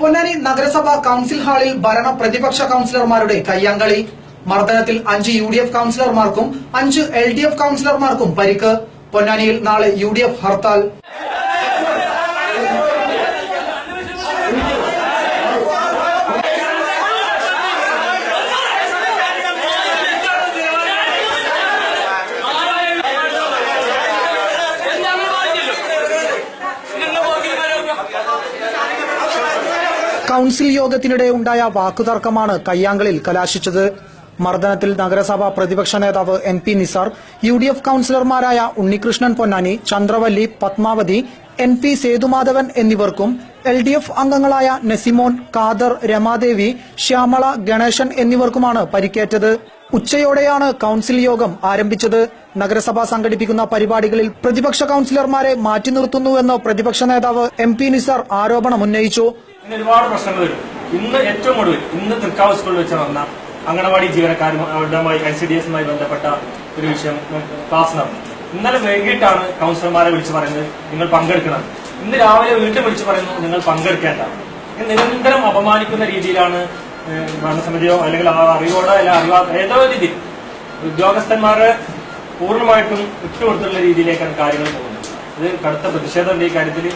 പൊന്നാനി നഗരസഭാ കൌൺസിൽ ഹാളിൽ ഭരണ പ്രതിപക്ഷ കൌൺസിലർമാരുടെ കയ്യാങ്കളി. മർദ്ദനത്തിൽ 5 UDF കൌൺസിലർമാർക്കും 5 LDF കൌൺസിലർമാർക്കും പരിക്ക്. പൊന്നാനിയിൽ നാളെ UDF ഹർത്താൽ. കൌൺസിൽ യോഗത്തിനിടെ ഉണ്ടായ വാക്കുതർക്കമാണ് കയ്യാങ്കളിൽ കലാശിച്ചത്. മർദ്ദനത്തിൽ നഗരസഭാ പ്രതിപക്ഷ നേതാവ് NP Nisar, UDF കൌൺസിലർമാരായ Unnikrishnan Ponnani, Chandravalli, Padmavati, NP Sethumadhavan എന്നിവർക്കും LDF അംഗങ്ങളായ നസിമോൻ, ഖാദർ, രമാദേവി, ശ്യാമള, ഗണേശൻ എന്നിവർക്കുമാണ് പരിക്കേറ്റത്. ഉച്ചയോടെയാണ് കൌൺസിൽ യോഗം ആരംഭിച്ചത്. നഗരസഭ സംഘടിപ്പിക്കുന്ന പരിപാടികളിൽ പ്രതിപക്ഷ കൌൺസിലർമാരെ മാറ്റി നിർത്തുന്നുവെന്ന് പ്രതിപക്ഷ നേതാവ് MP നിസാർ ആരോപണമുന്നയിച്ചു. ഒരുപാട് പ്രശ്നങ്ങൾ വരും. ഇന്ന് ഏറ്റവും ഒടുവിൽ തൃക്കാവ് സ്കൂളിൽ വെച്ച് നടന്ന അംഗനവാടി ജീവനക്കാരുമായി NCDS-മായി ബന്ധപ്പെട്ട ഒരു വിഷയം ക്ലാസ് നടന്നു. ഇന്നലെ വൈകിട്ടാണ് കൌൺസിലർമാരെ വിളിച്ചു പറയുന്നത് നിങ്ങൾ പങ്കെടുക്കണം. ഇന്ന് രാവിലെ വീട്ടിൽ വിളിച്ചു പറയുന്നു നിങ്ങൾ പങ്കെടുക്കേണ്ട. നിരന്തരം അപമാനിക്കുന്ന രീതിയിലാണ് ഭരണസമിതിയോ അല്ലെങ്കിൽ അറിവോടോ അല്ല അറിവാത്ത ഏതോ രീതിയിൽ ഉദ്യോഗസ്ഥന്മാരെ പൂർണ്ണമായിട്ടും വിട്ടുകൊടുത്തുള്ള രീതിയിലേക്കാണ് കാര്യങ്ങൾ പോകുന്നത്. ഇത് കടുത്ത പ്രതിഷേധമുണ്ട്. ഈ കാര്യത്തിൽ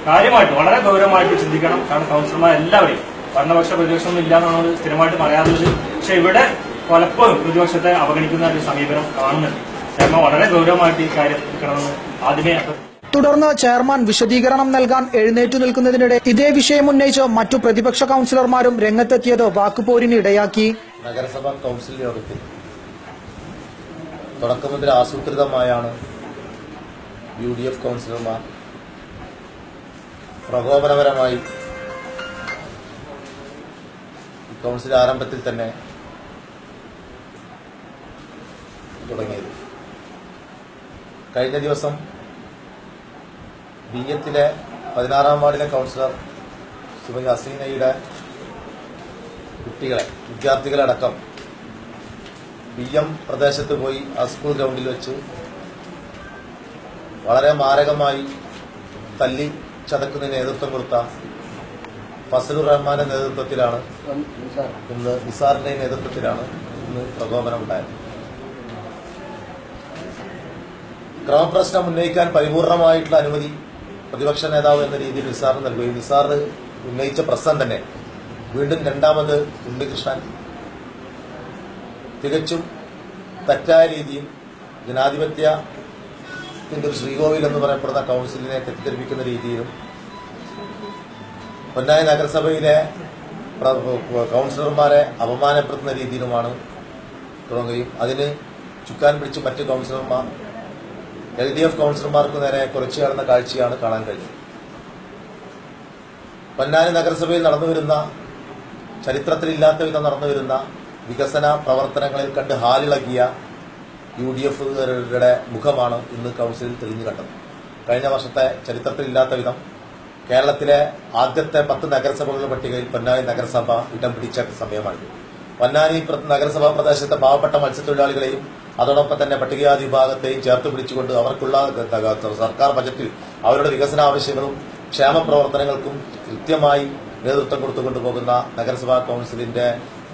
കാര്യമായിട്ട് വളരെ ഗൗരവമായിട്ട് ചിന്തിക്കണം. കാരണം കൌൺസിലർമാർ എല്ലാവരെയും ഭരണപക്ഷ പ്രതിപക്ഷമൊന്നും ഇല്ലാന്നാണ് സ്ഥിരമായിട്ട് പറയാറുള്ളത്. പക്ഷെ ഇവിടെ പലപ്പോഴും പ്രതിപക്ഷത്തെ അവഗണിക്കുന്ന ഒരു സമീപനം കാണുന്നുണ്ട്. ചെയർമാൻ വളരെ ഗൗരവമായിട്ട് ഈ കാര്യം എടുക്കണമെന്ന് ആദ്യമേ. തുടർന്ന് ചെയർമാൻ വിശദീകരണം നൽകാൻ എഴുന്നേറ്റു നിൽക്കുന്നതിനിടെ ഇതേ വിഷയം ഉന്നയിച്ച് മറ്റു പ്രതിപക്ഷ കൌൺസിലർമാരും രംഗത്തെത്തിയത് വാക്കുപോരിന് ഇടയാക്കി. നഗരസഭാ കൌൺസിൽ യോഗത്തിൽ തുടക്കം മുതൽ ആസൂത്രിതമായാണ് UDF കൌൺസിലർമാർ പ്രകോപനപരമായി കൌൺസിൽ ആരംഭത്തിൽ തന്നെ തുടങ്ങിയത്. കഴിഞ്ഞ ദിവസം BF-ലെ 16-ാം വാർഡിലെ കൌൺസിലർ ശ്രീമതി ഹസീനയുടെ വിദ്യാർത്ഥികളടക്കം BM പ്രദേശത്ത് പോയി ആ സ്കൂൾ ഗ്രൗണ്ടിൽ വെച്ച് വളരെ മാരകമായി തല്ലി ചതക്കുന്നതിന് നേതൃത്വം കൊടുത്ത ഫസലുർ റഹ്മാന്റെ നേതൃത്വത്തിലാണ് നിസാറിന്റെ നേതൃത്വത്തിലാണ് ഇന്ന് പ്രകോപനം ഉണ്ടായത്. ക്രമപ്രശ്നം ഉന്നയിക്കാൻ പരിപൂർണമായിട്ടുള്ള അനുമതി പ്രതിപക്ഷ നേതാവ് എന്ന രീതിയിൽ നിസാറിന് നൽകുകയും നിസാർ ഉന്നയിച്ച പ്രശ്നം തന്നെ വീണ്ടും രണ്ടാമത് ഉണ്ണികൃഷ്ണൻ തികച്ചും തെറ്റായ രീതിയിൽ ജനാധിപത്യത്തിന്റെ ഒരു ശ്രീകോവിൽ എന്ന് പറയപ്പെടുന്ന കൌൺസിലിനെ തെറ്റിദ്ധരിപ്പിക്കുന്ന രീതിയിലും പൊന്നാനി നഗരസഭയിലെ കൌൺസിലർമാരെ അപമാനപ്പെടുത്തുന്ന രീതിയിലുമാണ് തുടങ്ങുകയും അതിന് ചുക്കാൻ പിടിച്ച് മറ്റ് കൌൺസിലർമാർ LDF കൌൺസിലർമാർക്ക് നേരെ കുറച്ചു കടന്ന കാഴ്ചയാണ് കാണാൻ കഴിഞ്ഞത്. പൊന്നാനി നഗരസഭയിൽ നടന്നുവരുന്ന ചരിത്രത്തിലില്ലാത്ത വിധം നടന്നുവരുന്ന വികസന പ്രവർത്തനങ്ങളിൽ കണ്ട് ഹാലിളകിയ UDF-രുടെ മുഖമാണ് ഇന്ന് കൌൺസിലിൽ തെളിഞ്ഞു കണ്ടത്. കഴിഞ്ഞ വർഷത്തെ ചരിത്രത്തിലില്ലാത്ത വിധം കേരളത്തിലെ ആദ്യത്തെ 10 നഗരസഭകളുടെ പട്ടികയിൽ പൊന്നാനി നഗരസഭ ഇടം പിടിച്ച സമയമാണിത്. പൊന്നാനി നഗരസഭാ പ്രദേശത്തെ പാവപ്പെട്ട മത്സ്യത്തൊഴിലാളികളെയും അതോടൊപ്പം തന്നെ പട്ടികജാതി വിഭാഗത്തെയും ചേർത്ത് പിടിച്ചുകൊണ്ട് അവർക്കുള്ള സർക്കാർ ബജറ്റിൽ അവരുടെ വികസന ആവശ്യങ്ങളും ക്ഷേമ പ്രവർത്തനങ്ങൾക്കും കൃത്യമായി നേതൃത്വം കൊടുത്തുകൊണ്ടു പോകുന്ന നഗരസഭാ കൌൺസിലിന്റെ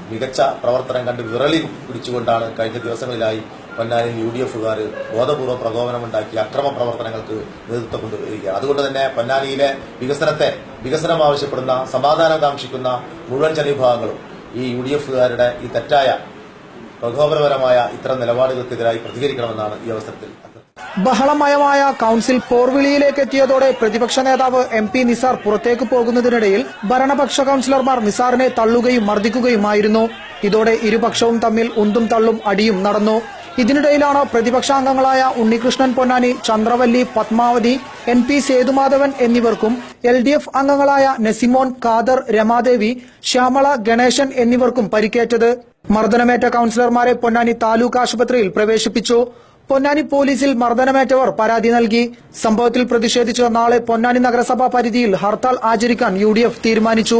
മികച്ച പ്രവർത്തനം കണ്ട് വിറളി പിടിച്ചുകൊണ്ടാണ് കഴിഞ്ഞ ദിവസങ്ങളിലായി പൊന്നാനി UDF-കാർ ബോധപൂർവ്വ പ്രകോപനമുണ്ടാക്കി അക്രമ പ്രവർത്തനങ്ങൾക്ക് നേതൃത്വം കൊണ്ടുവരികയാണ്. അതുകൊണ്ട് തന്നെ പൊന്നാനിയിലെ വികസനം ആവശ്യപ്പെടുന്ന സമാധാനം കാക്ഷിക്കുന്ന മുഴുവൻ ജനവിഭാഗങ്ങളും ഈ UDF-കാരുടെ ഈ തെറ്റായ പ്രകോപനപരമായ ഇത്തരം നിലപാടുകൾക്കെതിരായി പ്രതികരിക്കണമെന്നാണ് ഈ അവസരത്തിൽ. ബഹളമയമായ കൌൺസിൽ പോർവിളിയിലേക്ക് എത്തിയതോടെ പ്രതിപക്ഷ നേതാവ് MP നിസാർ പുറത്തേക്ക് പോകുന്നതിനിടയിൽ ഭരണപക്ഷ കൌൺസിലർമാർ നിസാറിനെ തള്ളുകയും മർദ്ദിക്കുകയുമായിരുന്നു. ഇതോടെ ഇരുപക്ഷവും തമ്മിൽ ഉന്തും തള്ളും അടിയും നടന്നു. ഇതിനിടയിലാണ് പ്രതിപക്ഷാംഗങ്ങളായ ഉണ്ണികൃഷ്ണൻ പൊന്നാനി, ചന്ദ്രവല്ലി, പത്മാവതി, NP സേതുമാധവൻ എന്നിവർക്കും LDF അംഗങ്ങളായ നസിമോൻ, ഖാദർ, രമാദേവി, ശ്യാമള, ഗണേശൻ എന്നിവർക്കും പരിക്കേറ്റത്. മർദ്ദനമേറ്റ കൌൺസിലർമാരെ പൊന്നാനി താലൂക്ക് ആശുപത്രിയിൽ പ്രവേശിപ്പിച്ചു. പൊന്നാനി പോലീസിൽ മർദ്ദനമേറ്റവർ പരാതി നൽകി. സംഭവത്തിൽ പ്രതിഷേധിച്ച് നാളെ പൊന്നാനി നഗരസഭാ പരിധിയിൽ ഹർത്താൽ ആചരിക്കാൻ UDF തീരുമാനിച്ചു.